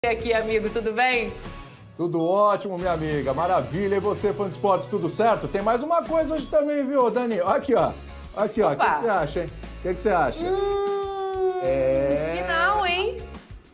Aqui, amigo, tudo bem? Tudo ótimo, minha amiga. Maravilha. E você, fã de esportes, tudo certo? Tem mais uma coisa hoje também, viu, Dani? Aqui, ó. Aqui, ó. O que você acha, hein? O que você acha? Final, hein?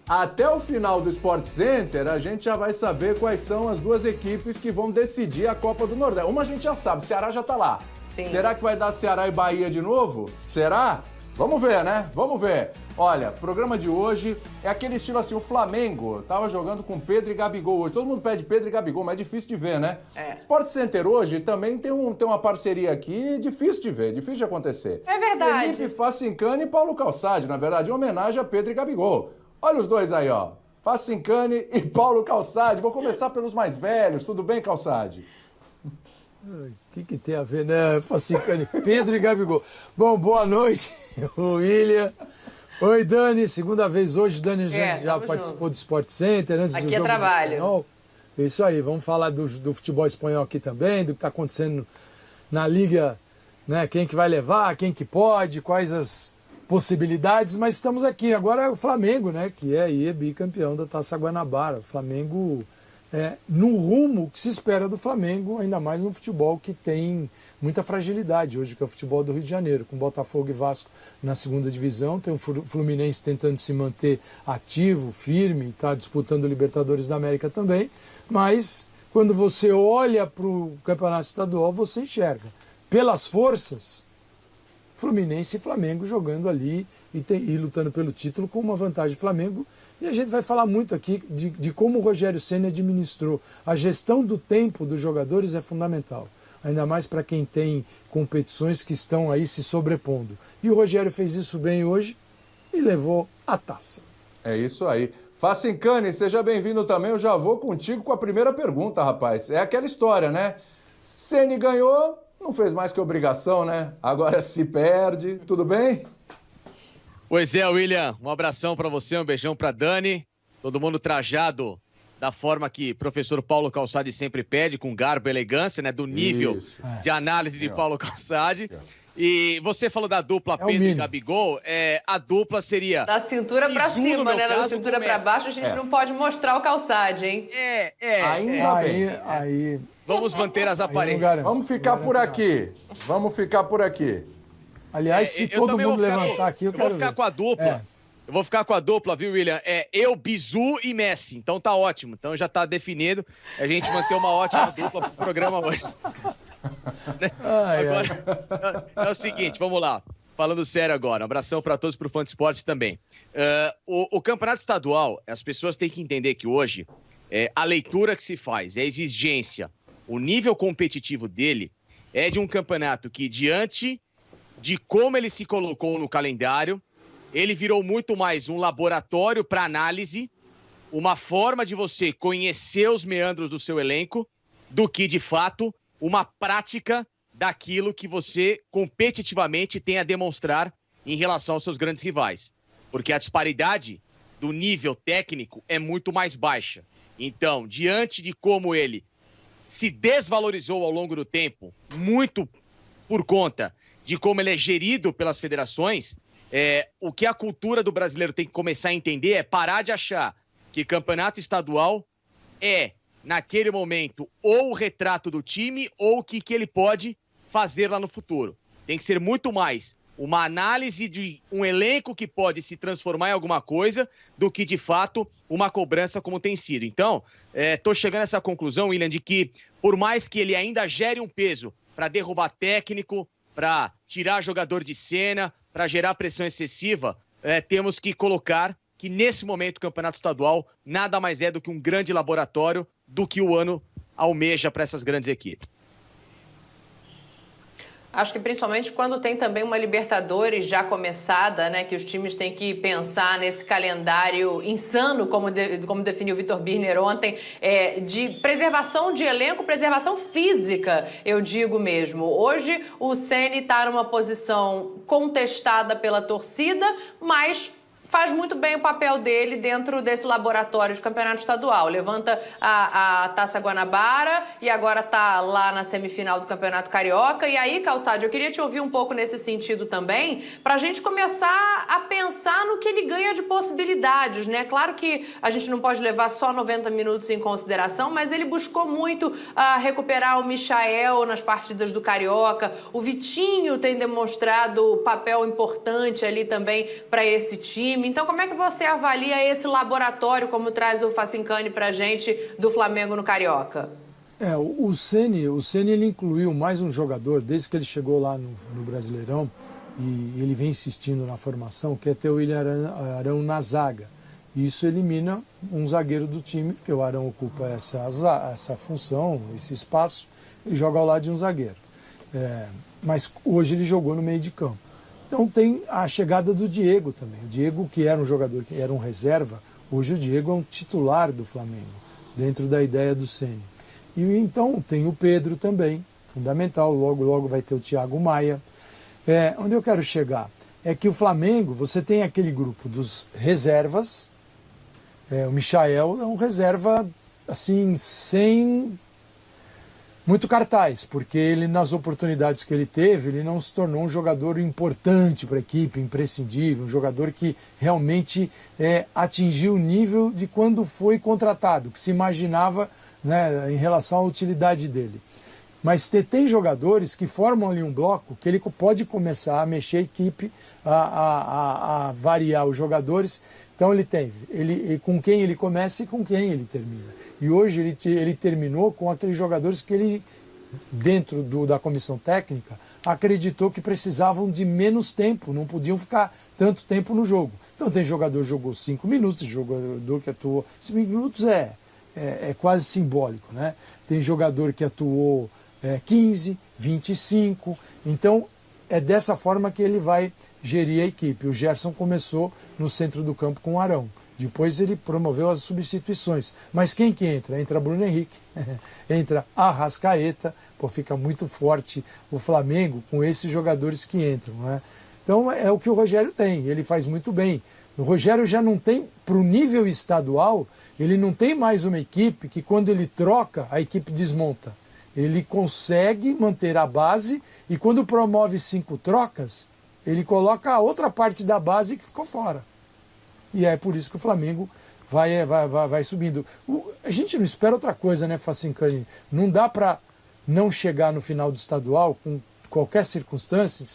Até o final do Sport Center, a gente já vai saber quais são as duas equipes que vão decidir a Copa do Nordeste. Uma a gente já sabe, o Ceará já tá lá. Sim. Será que vai dar Ceará e Bahia de novo? Será? Vamos ver, né? Vamos ver. Olha, o programa de hoje é aquele estilo assim, o Flamengo tava jogando com Pedro e Gabigol hoje. Todo mundo pede Pedro e Gabigol, mas é difícil de ver, né? Sport Center hoje também tem uma parceria aqui difícil de ver, difícil de acontecer. É verdade. Felipe Facincani e Paulo Calçade, na verdade, em homenagem a Pedro e Gabigol. Olha os dois aí, ó. Facincani e Paulo Calçade. Vou começar pelos mais velhos. Tudo bem, Calçade? O que tem a ver, né, Facincani? Pedro e Gabigol. Bom, boa noite, William. Oi, Dani. Segunda vez hoje. Dani já participou do Sport Center. Antes aqui do jogo é trabalho. Do espanhol. Isso aí. Vamos falar do futebol espanhol aqui também, do que está acontecendo na Liga, né? Quem que vai levar, quem que pode, quais as possibilidades. Mas estamos aqui. Agora é o Flamengo, né? Que é aí bicampeão da Taça Guanabara. O Flamengo no rumo que se espera do Flamengo, ainda mais no futebol que tem muita fragilidade hoje, que é o futebol do Rio de Janeiro, com Botafogo e Vasco na segunda divisão, tem o Fluminense tentando se manter ativo, firme, está disputando o Libertadores da América também, mas quando você olha para o Campeonato Estadual, você enxerga, pelas forças, Fluminense e Flamengo jogando ali e lutando pelo título com uma vantagem Flamengo. E a gente vai falar muito aqui de como o Rogério Ceni administrou. A gestão do tempo dos jogadores é fundamental, ainda mais para quem tem competições que estão aí se sobrepondo. E o Rogério fez isso bem hoje e levou a taça. É isso aí. Facincani, seja bem-vindo também. Eu já vou contigo com a primeira pergunta, rapaz. É aquela história, né? Ceni ganhou, não fez mais que obrigação, né? Agora se perde. Tudo bem? Pois é, William, um abração para você, um beijão para Dani, todo mundo trajado da forma que o professor Paulo Calçade sempre pede, com garbo e elegância, né, do nível de análise de Paulo Calçade. E você falou da dupla Pedro e Gabigol, a dupla seria... Da cintura pra cima, né, da cintura pra baixo, a gente não pode mostrar o Calçade, hein? Aí... Vamos manter as aparências. Vamos ficar por aqui, vamos ficar por aqui. Aliás, se todo mundo levantar aqui, eu quero vou ficar com a dupla. Eu vou ficar com a dupla, viu, William? Eu, Bizu e Messi. Então tá ótimo. Então já tá definido. A gente manter uma ótima dupla pro programa hoje. Agora, é o seguinte, vamos lá. Falando sério agora. Um abração para todos, pro fã de esporte também. O campeonato estadual, as pessoas têm que entender que hoje a leitura que se faz, a exigência, o nível competitivo dele é de um campeonato que, diante de como ele se colocou no calendário, ele virou muito mais um laboratório para análise, uma forma de você conhecer os meandros do seu elenco, do que, de fato, uma prática daquilo que você competitivamente tem a demonstrar em relação aos seus grandes rivais. Porque a disparidade do nível técnico é muito mais baixa. Então, diante de como ele se desvalorizou ao longo do tempo, muito por conta de como ele é gerido pelas federações, o que a cultura do brasileiro tem que começar a entender é parar de achar que campeonato estadual é, naquele momento, ou o retrato do time ou o que ele pode fazer lá no futuro. Tem que ser muito mais uma análise de um elenco que pode se transformar em alguma coisa do que, de fato, uma cobrança como tem sido. Então, estou chegando a essa conclusão, William, de que, por mais que ele ainda gere um peso para derrubar técnico, para tirar jogador de cena, para gerar pressão excessiva, temos que colocar que, nesse momento, o campeonato estadual nada mais é do que um grande laboratório do que o ano almeja para essas grandes equipes. Acho que principalmente quando tem também uma Libertadores já começada, né, que os times têm que pensar nesse calendário insano, como definiu o Vitor Birner ontem, de preservação de elenco, preservação física, eu digo mesmo. Hoje o Ceni está numa posição contestada pela torcida, mas faz muito bem o papel dele dentro desse laboratório de campeonato estadual. Levanta a Taça Guanabara e agora está lá na semifinal do Campeonato Carioca. E aí, Calçade, eu queria te ouvir um pouco nesse sentido também, para a gente começar a pensar no que ele ganha de possibilidades, né? Claro que a gente não pode levar só 90 minutos em consideração, mas ele buscou muito recuperar o Michael nas partidas do Carioca. O Vitinho tem demonstrado papel importante ali também para esse time. Então, como é que você avalia esse laboratório, como traz o Facincani pra gente, do Flamengo no Carioca? O Ceni ele incluiu mais um jogador desde que ele chegou lá no Brasileirão, e ele vem insistindo na formação, que é ter o William Arão na zaga. E isso elimina um zagueiro do time, porque o Arão ocupa essa função, esse espaço, e joga ao lado de um zagueiro. Mas hoje ele jogou no meio de campo. Então tem a chegada do Diego também. O Diego, que era um jogador, que era um reserva, hoje o Diego é um titular do Flamengo, dentro da ideia do Ceni. E então tem o Pedro também, fundamental, logo vai ter o Thiago Maia. Onde eu quero chegar é que o Flamengo, você tem aquele grupo dos reservas, o Michael é um reserva, assim, sem muito cartaz, porque ele, nas oportunidades que ele teve, ele não se tornou um jogador importante para a equipe, imprescindível, um jogador que realmente atingiu o nível de quando foi contratado, que se imaginava, né, em relação à utilidade dele. Mas tem jogadores que formam ali um bloco que ele pode começar a mexer a equipe, a variar os jogadores. Então ele com quem ele começa e com quem ele termina. E hoje ele terminou com aqueles jogadores que ele, dentro da comissão técnica, acreditou que precisavam de menos tempo, não podiam ficar tanto tempo no jogo. Então tem jogador que jogou 5 minutos, jogador que atuou 5 minutos é quase simbólico, né? Tem jogador que atuou 15, 25, então é dessa forma que ele vai gerir a equipe. O Gerson começou no centro do campo com o Arão. Depois ele promoveu as substituições. Mas quem que entra? Entra Bruno Henrique, entra Arrascaeta, fica muito forte o Flamengo com esses jogadores que entram, né? Então é o que o Rogério tem, ele faz muito bem. O Rogério já não tem, para o nível estadual, ele não tem mais uma equipe que quando ele troca, a equipe desmonta. Ele consegue manter a base e quando promove 5 trocas, ele coloca a outra parte da base que ficou fora. E é por isso que o Flamengo vai subindo. A gente não espera outra coisa, né, Facincani? Não dá para não chegar no final do estadual com qualquer circunstância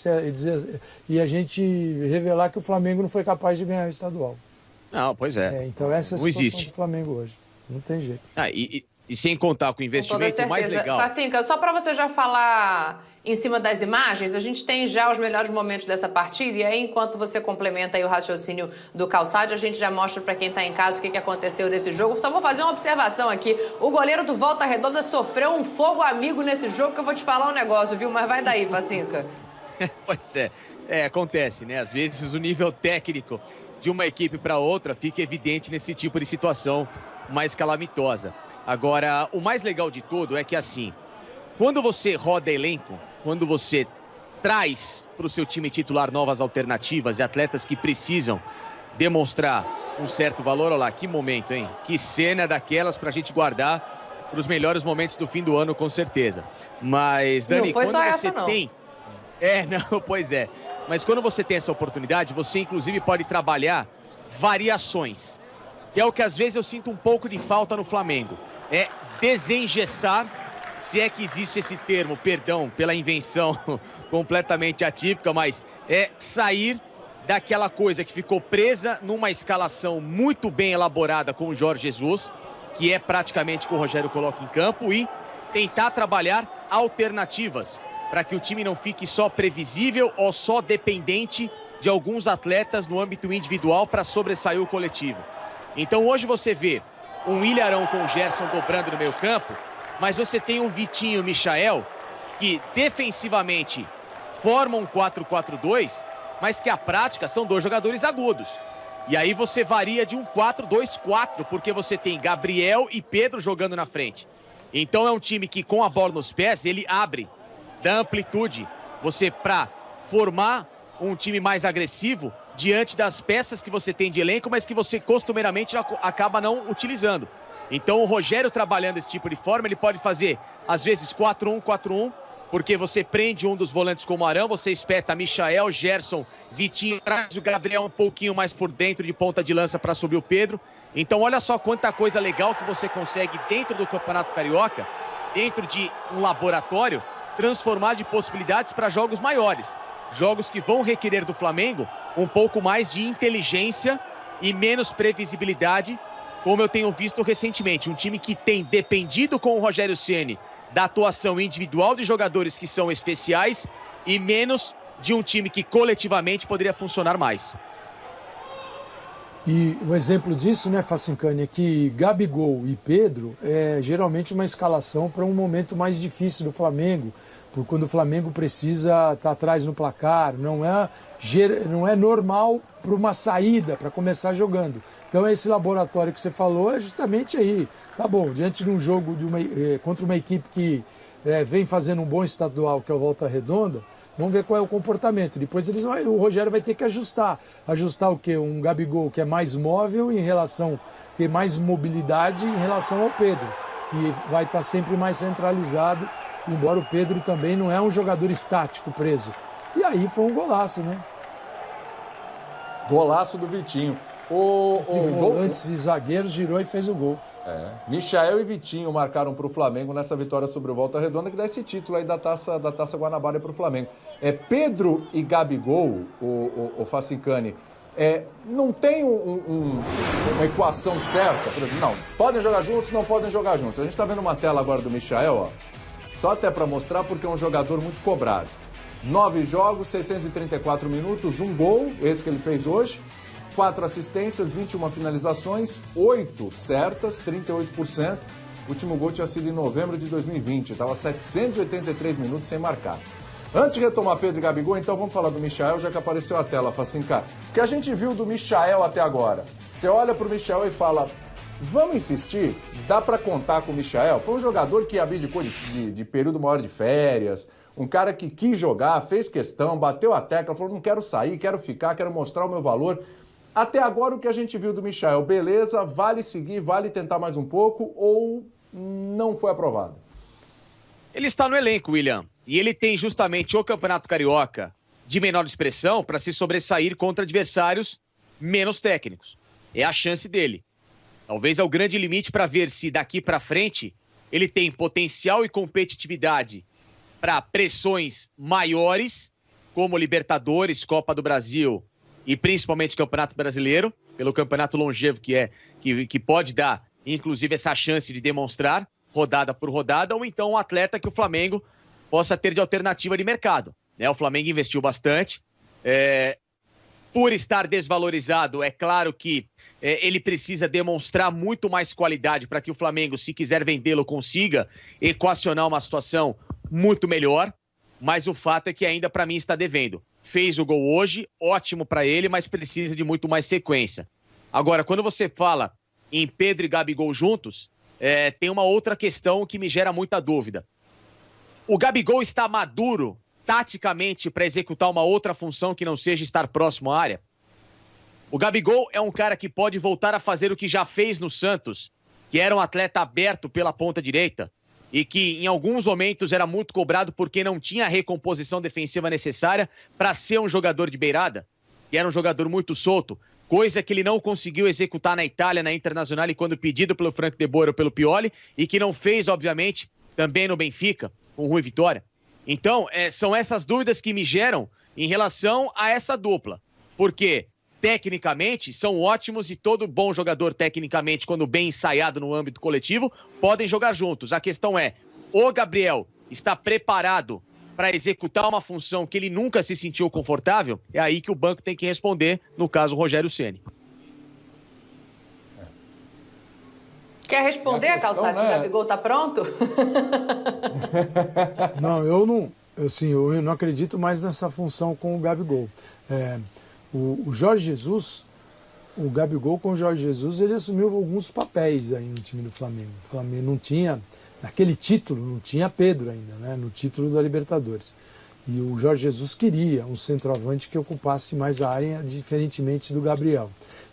e a gente revelar que o Flamengo não foi capaz de ganhar o estadual. Não, pois é. Então essa é a não situação existe do Flamengo hoje. Não tem jeito. E sem contar com o investimento, o mais legal... Facinca, só para você já falar em cima das imagens, a gente tem já os melhores momentos dessa partida, e aí enquanto você complementa aí o raciocínio do Calçade, a gente já mostra para quem está em casa o que aconteceu nesse jogo. Só vou fazer uma observação aqui. O goleiro do Volta Redonda sofreu um fogo amigo nesse jogo, que eu vou te falar um negócio, viu? Mas vai daí, Facinca. Pois acontece, né? Às vezes o nível técnico de uma equipe para outra fica evidente nesse tipo de situação mais calamitosa. Agora, o mais legal de tudo é que, assim, quando você roda elenco, quando você traz para o seu time titular novas alternativas e atletas que precisam demonstrar um certo valor, olha lá, que momento, hein? Que cena daquelas para a gente guardar para os melhores momentos do fim do ano, com certeza. Mas, Dani, não foi quando só você essa, não. tem... não, pois é. Mas quando você tem essa oportunidade, você inclusive pode trabalhar variações, que é o que às vezes eu sinto um pouco de falta no Flamengo. É desengessar, se é que existe esse termo, perdão pela invenção completamente atípica, mas é sair daquela coisa que ficou presa numa escalação muito bem elaborada com o Jorge Jesus, que é praticamente o que o Rogério coloca em campo, e tentar trabalhar alternativas, para que o time não fique só previsível ou só dependente de alguns atletas no âmbito individual para sobressair o coletivo. Então hoje você vê um William Arão com o Gerson dobrando no meio campo, mas você tem um Vitinho e o Michael que defensivamente formam um 4-4-2, mas que a prática são 2 jogadores agudos. E aí você varia de um 4-2-4, porque você tem Gabriel e Pedro jogando na frente. Então é um time que com a bola nos pés, ele abre, dá amplitude. Você, para formar um time mais agressivo, diante das peças que você tem de elenco, mas que você costumeiramente acaba não utilizando. Então o Rogério trabalhando esse tipo de forma, ele pode fazer às vezes 4-1, 4-1, porque você prende um dos volantes como Arão, você espeta Michael, Gerson, Vitinho, traz o Gabriel um pouquinho mais por dentro de ponta de lança para subir o Pedro. Então olha só quanta coisa legal que você consegue dentro do Campeonato Carioca, dentro de um laboratório, transformar de possibilidades para jogos maiores. Jogos que vão requerer do Flamengo um pouco mais de inteligência e menos previsibilidade, como eu tenho visto recentemente. Um time que tem dependido com o Rogério Ceni da atuação individual de jogadores que são especiais e menos de um time que coletivamente poderia funcionar mais. E um exemplo disso, né, Facincani, é que Gabigol e Pedro é geralmente uma escalação para um momento mais difícil do Flamengo, por quando o Flamengo precisa estar atrás no placar, não é normal para uma saída, para começar jogando. Então esse laboratório que você falou é justamente aí. Tá bom, diante de um jogo contra uma equipe que vem fazendo um bom estadual, que é o Volta Redonda, vamos ver qual é o comportamento. Depois o Rogério vai ter que ajustar. Ajustar o quê? Um Gabigol que é mais móvel ter mais mobilidade em relação ao Pedro, que vai estar sempre mais centralizado, embora o Pedro também não é um jogador estático preso. E aí foi um golaço, né? Golaço do Vitinho. Volantes e zagueiros, girou e fez o gol. Michael e Vitinho marcaram para o Flamengo nessa vitória sobre o Volta Redonda, que dá esse título aí da Taça Guanabara para o Flamengo. Pedro e Gabigol, o Facincani, não tem uma equação certa. Por exemplo, não, podem jogar juntos, não podem jogar juntos. A gente está vendo uma tela agora do Michael, ó, só até para mostrar, porque é um jogador muito cobrado. 9 jogos, 634 minutos, 1 gol, esse que ele fez hoje. 4 assistências, 21 finalizações, 8 certas, 38%. O último gol tinha sido em novembro de 2020, estava 783 minutos sem marcar. Antes de retomar Pedro e Gabigol, então vamos falar do Michael, já que apareceu a tela, Facinca. O que a gente viu do Michael até agora? Você olha para o Michael e fala, vamos insistir? Dá para contar com o Michael? Foi um jogador que abdicou de período maior de férias, um cara que quis jogar, fez questão, bateu a tecla, falou, não quero sair, quero ficar, quero mostrar o meu valor. Até agora o que a gente viu do Michael, beleza, vale seguir, vale tentar mais um pouco ou não foi aprovado? Ele está no elenco, William, e ele tem justamente o Campeonato Carioca de menor expressão para se sobressair contra adversários menos técnicos. É a chance dele. Talvez é o grande limite para ver se daqui para frente ele tem potencial e competitividade para pressões maiores, como Libertadores, Copa do Brasil e principalmente Campeonato Brasileiro, pelo campeonato longevo que pode dar, inclusive, essa chance de demonstrar, rodada por rodada, ou então um atleta que o Flamengo possa ter de alternativa de mercado. O Flamengo investiu bastante. Por estar desvalorizado, é claro que ele precisa demonstrar muito mais qualidade para que o Flamengo, se quiser vendê-lo, consiga equacionar uma situação muito melhor, mas o fato é que ainda para mim está devendo. Fez o gol hoje, ótimo para ele, mas precisa de muito mais sequência. Agora, quando você fala em Pedro e Gabigol juntos, tem uma outra questão que me gera muita dúvida. O Gabigol está maduro taticamente para executar uma outra função que não seja estar próximo à área? O Gabigol é um cara que pode voltar a fazer o que já fez no Santos, que era um atleta aberto pela ponta direita e que em alguns momentos era muito cobrado porque não tinha a recomposição defensiva necessária para ser um jogador de beirada, que era um jogador muito solto, coisa que ele não conseguiu executar na Itália, na Internacional, e quando pedido pelo Frank De Boer ou pelo Pioli, e que não fez, obviamente, também no Benfica, com o Rui Vitória. Então, são essas dúvidas que me geram em relação a essa dupla, porque tecnicamente são ótimos e todo bom jogador tecnicamente, quando bem ensaiado no âmbito coletivo, podem jogar juntos. A questão é, o Gabriel está preparado para executar uma função que ele nunca se sentiu confortável? É aí que o banco tem que responder, no caso, o Rogério Ceni. Quer responder, a Calçade? O Gabigol tá pronto? Não, eu não acredito mais nessa função com o Gabigol. O Jorge Jesus, o Gabigol com o Jorge Jesus, ele assumiu alguns papéis aí no time do Flamengo. O Flamengo não tinha, naquele título, não tinha Pedro ainda, né, no título da Libertadores. E o Jorge Jesus queria um centroavante que ocupasse mais a área, diferentemente do Gabriel.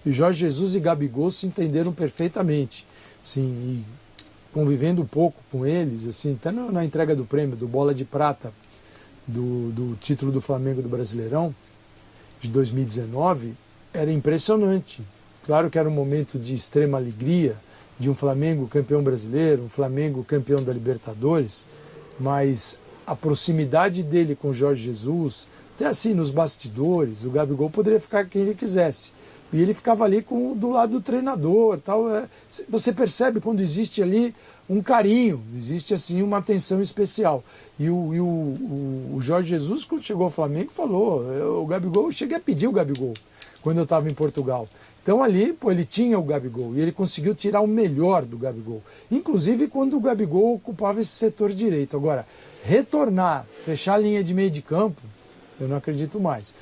E Jorge Jesus e Gabigol se entenderam perfeitamente. Sim, e convivendo um pouco com eles, assim, até na entrega do prêmio, do Bola de Prata, do título do Flamengo do Brasileirão, de 2019, era impressionante. Claro que era um momento de extrema alegria, de um Flamengo campeão brasileiro, um Flamengo campeão da Libertadores, mas a proximidade dele com o Jorge Jesus, até assim nos bastidores, o Gabigol poderia ficar quem ele quisesse. E ele ficava ali do lado do treinador, tal. Você percebe quando existe ali um carinho, existe assim uma atenção especial. E o Jorge Jesus, quando chegou ao Flamengo, falou, o Gabigol, eu cheguei a pedir o Gabigol quando eu estava em Portugal. Então ali, pô, ele tinha o Gabigol e ele conseguiu tirar o melhor do Gabigol. Inclusive quando o Gabigol ocupava esse setor direito. Agora, retornar, fechar a linha de meio de campo, eu não acredito mais.